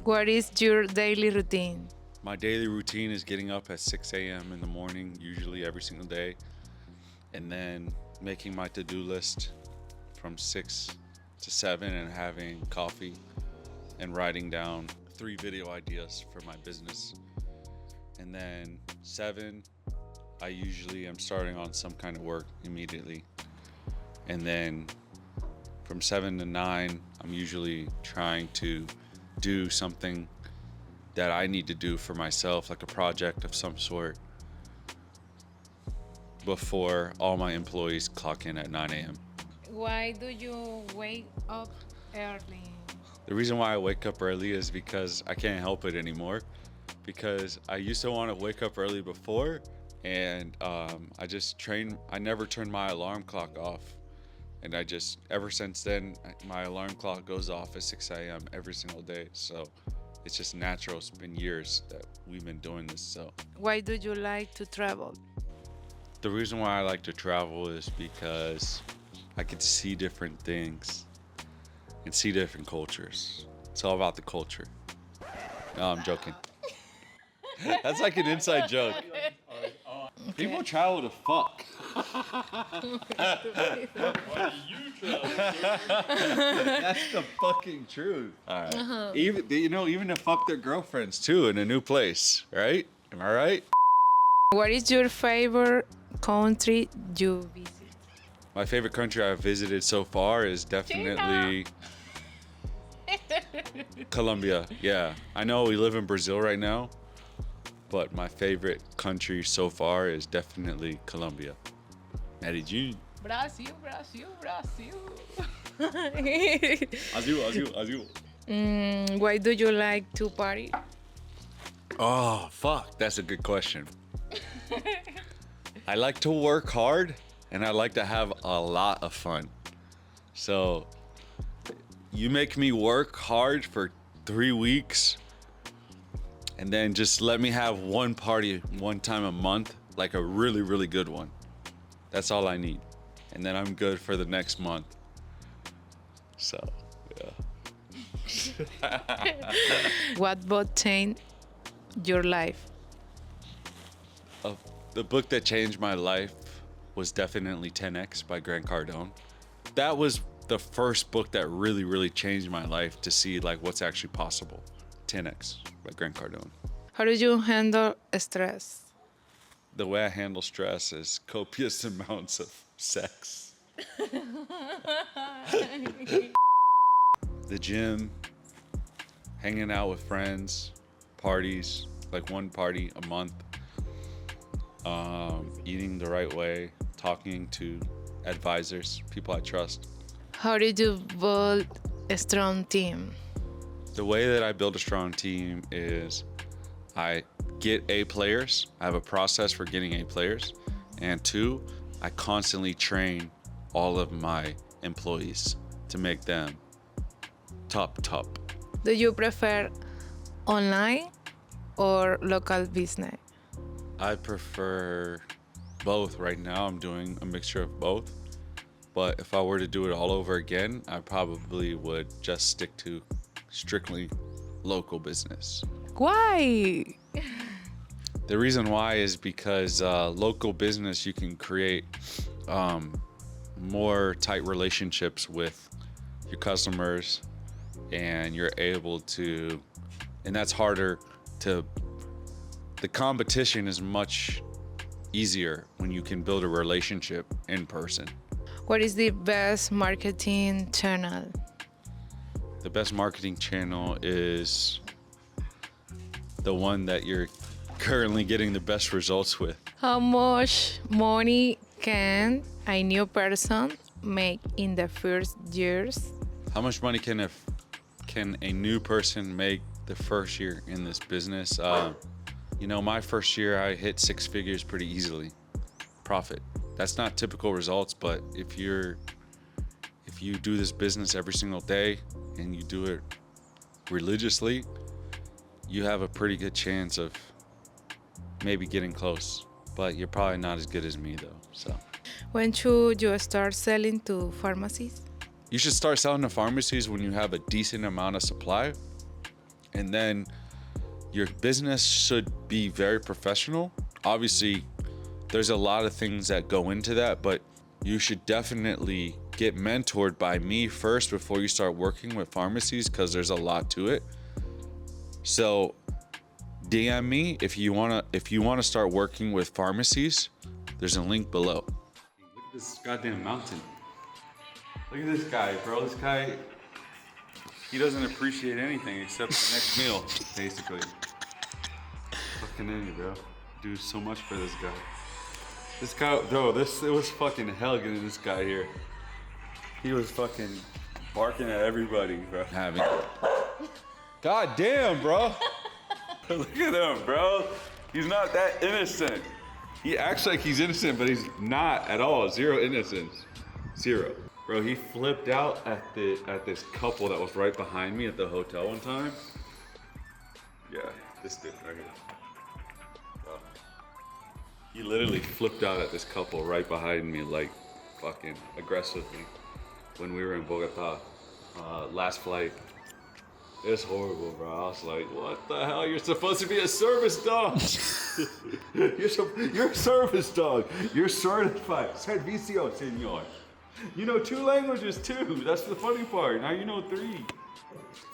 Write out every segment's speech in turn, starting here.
What is your daily routine? My daily routine is getting up at 6 a.m. in the morning, usually every single day, and then making my to-do list from 6 to 7 and having coffee and writing down 3 video ideas for my business. And then 7, I usually am starting on some kind of work immediately. And then from 7 to 9, I'm usually trying to do something that I need to do for myself, like a project of some sort, before all my employees clock in at 9 a.m. Why do you wake up early? The reason why I wake up early is because I can't help it anymore. Because I used to want to wake up early before, and I never turned my alarm clock off. And ever since then, my alarm clock goes off at 6 a.m. every single day. So it's just natural. It's been years that we've been doing this. So Why do you like to travel? the reason why I like to travel is because I get to see different things and see different cultures. It's all about the culture. No, I'm joking. That's like an inside joke. People travel to fuck. That's the fucking truth. All right. Even to fuck their girlfriends too in a new place, right? Am I right? What is your favorite country you visit? My favorite country I've visited so far is definitely Colombia. Yeah. I know we live in Brazil right now, but my favorite country so far is definitely Colombia. Medellin. Brazil, Brazil, Brazil. Azul. Why do you like to party? Oh, fuck. That's a good question. I like to work hard and I like to have a lot of fun. So you make me work hard for 3 weeks and then just let me have one party one time a month, like a really, really good one. That's all I need. And then I'm good for the next month. So, yeah. What book changed your life? The book that changed my life was definitely 10X by Grant Cardone. That was the first book that really, really changed my life to see like what's actually possible. 10X by Grant Cardone. How do you handle stress? The way I handle stress is copious amounts of sex. The gym, hanging out with friends, parties, like one party a month, eating the right way, talking to advisors, people I trust. How did you build a strong team? The way that I build a strong team is I get A players. I have a process for getting A players. And 2, I constantly train all of my employees to make them top. Do you prefer online or local business? I prefer both. Right now I'm doing a mixture of both. But if I were to do it all over again, I probably would just stick to strictly local business. Why? The reason why is because local business, you can create more tight relationships with your customers, and you're able to, and that's harder to, the competition is much easier when you can build a relationship in person. What is the best marketing channel? The best marketing channel is the one that you're currently getting the best results with. How much money can a new person make in the first years? How much money can a new person make the first year in this business? My first year I hit 6 figures pretty easily. Profit. That's not typical results, but if you do this business every single day and you do it religiously, you have a pretty good chance of maybe getting close. But you're probably not as good as me though. So When should you start selling to pharmacies? you should start selling to pharmacies when you have a decent amount of supply And then your business should be very professional. Obviously, there's a lot of things that go into that, but you should definitely get mentored by me first before you start working with pharmacies, because there's a lot to it. So DM me if you wanna start working with pharmacies. There's a link below. Look at this goddamn mountain. Look at this guy, bro. This guy, he doesn't appreciate anything except the next meal, basically. Fucking idiot, bro. Do so much for this guy. This guy, bro, it was fucking hell getting this guy here. He was fucking barking at everybody, bro. God damn, bro. Look at him, bro. He's not that innocent. He acts like he's innocent, but he's not at all. Zero innocence. Zero. Bro, he flipped out at this couple that was right behind me at the hotel one time. Yeah, this dude right here. Bro. He literally flipped out at this couple right behind me, like fucking aggressively, when we were in Bogota, last flight. It's horrible, bro. I was like, what the hell? You're supposed to be a service dog. You're a service dog. You're certified. Servicio, señor. You know 2 languages too. That's the funny part. Now you know 3.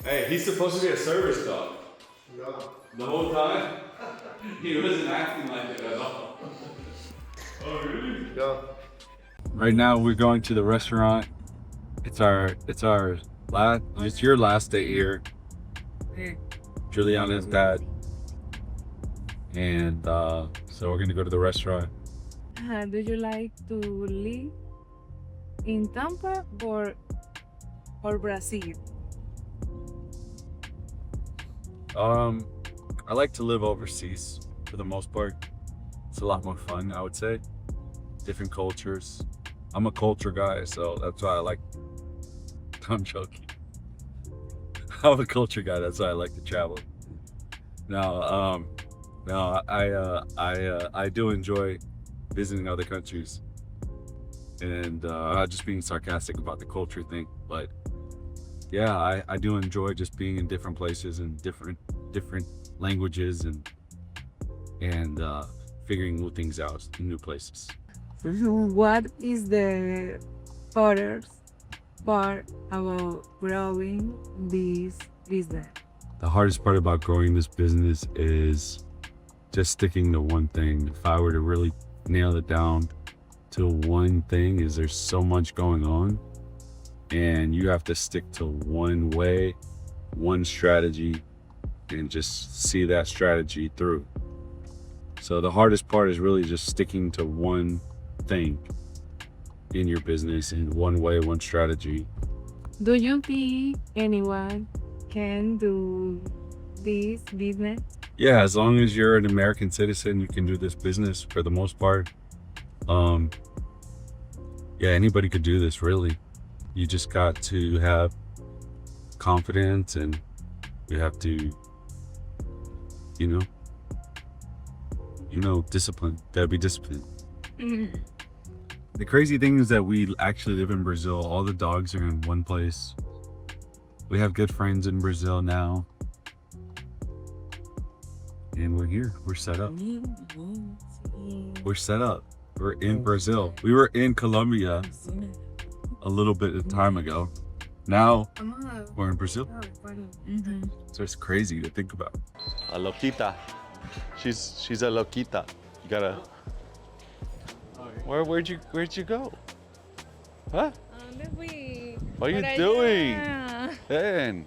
Hey, he's supposed to be a service dog. No. The whole time? He wasn't acting like it at all. Oh, really? No. Right now we're going to the restaurant. It's your last day here. Juliana's dad. And so we're gonna go to the restaurant. Do you like to live in Tampa or Brazil? I like to live overseas for the most part. It's a lot more fun, I would say. Different cultures. I'm a culture guy, so that's why I like. I'm joking. I'm a culture guy. That's why I like to travel. No, I do enjoy visiting other countries, and just being sarcastic about the culture thing. But yeah, I do enjoy just being in different places and different languages and figuring new things out in new places. What is the hardest part about growing this business? The hardest part about growing this business is just sticking to one thing. If I were to really nail it down to one thing, is there's so much going on and you have to stick to one way, one strategy, and just see that strategy through. So the hardest part is really just sticking to one thing in your business in one way, one strategy. Do you think anyone can do this business? Yeah, as long as you're an American citizen, you can do this business for the most part. Yeah, anybody could do this, really. You just got to have confidence, and you have to, discipline. Gotta be disciplined. The crazy thing is that we actually live in Brazil. All the dogs are in one place. We have good friends in Brazil now. And we're here. We're set up. We're set up. We're in Brazil. We were in Colombia a little bit of time ago. Now we're in Brazil. So it's crazy to think about. A loquita. She's a loquita. You gotta. Where'd you go? Huh? What are you doing? Man.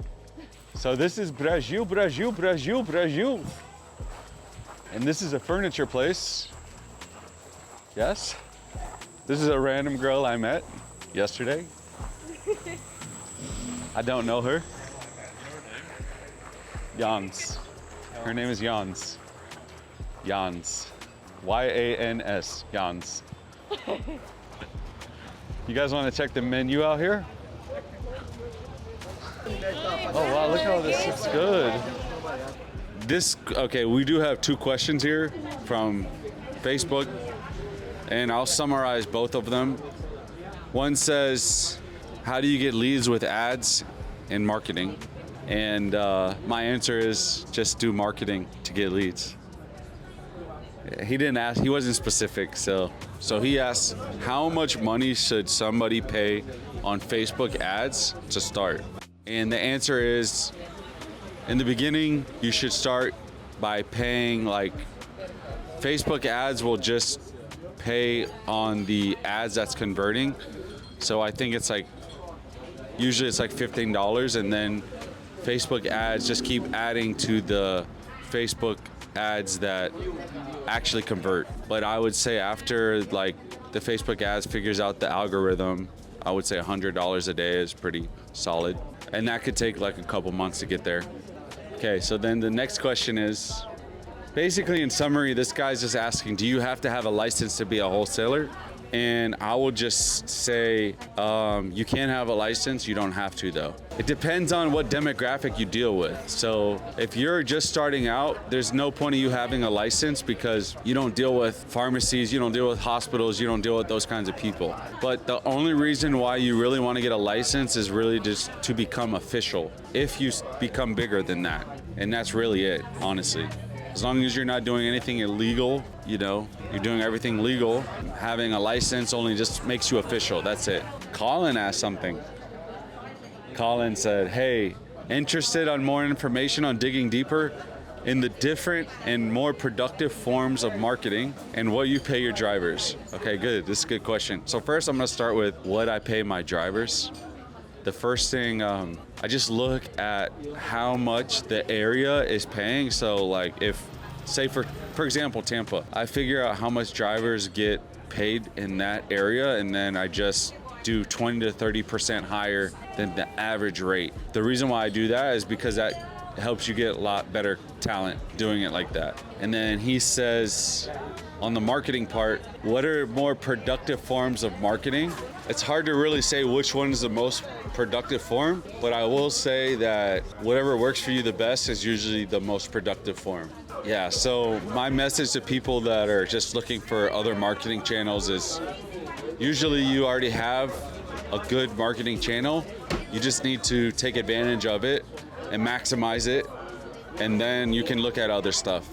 So this is Brazil. And this is a furniture place. Yes? This is a random girl I met yesterday. I don't know her. Jans. Her name is Jans. Jans. Y-A-N-S. Jans. You guys want to check the menu out here? Oh wow, look how this looks good. Okay, we do have 2 questions here from Facebook, and I'll summarize both of them. One says, how do you get leads with ads and marketing? And my answer is just do marketing to get leads. He didn't ask, he wasn't specific. So he asked, how much money should somebody pay on Facebook ads to start? And the answer is, in the beginning, you should start by paying, like, Facebook ads will just pay on the ads that's converting. So I think it's like, usually it's like $15, and then Facebook ads just keep adding to the Facebook ads that actually convert. But I would say after, like, the Facebook ads figures out the algorithm, I would say $100 a day is pretty solid. And that could take like a couple months to get there. Okay, so then the next question is, basically in summary, this guy's just asking, do you have to have a license to be a wholesaler? And I will just say, you can have a license, you don't have to though. It depends on what demographic you deal with. So if you're just starting out, there's no point of you having a license because you don't deal with pharmacies, you don't deal with hospitals, you don't deal with those kinds of people. But the only reason why you really want to get a license is really just to become official, if you become bigger than that. And that's really it, honestly. As long as you're not doing anything illegal, you know, you're doing everything legal, having a license only just makes you official. That's it. Colin asked something. Colin said, hey, interested on more information on digging deeper in the different and more productive forms of marketing and what you pay your drivers? Okay, good. This is a good question. So first I'm going to start with what I pay my drivers. The first thing, I just look at how much the area is paying. So like if, say for example, Tampa, I figure out how much drivers get paid in that area, and then I just do 20 to 30% higher than the average rate. The reason why I do that is because that helps you get a lot better talent doing it like that. And then he says, on the marketing part, what are more productive forms of marketing? It's hard to really say which one is the most productive form, but I will say that whatever works for you the best is usually the most productive form. Yeah, so my message to people that are just looking for other marketing channels is usually you already have a good marketing channel. You just need to take advantage of it and maximize it, and then you can look at other stuff.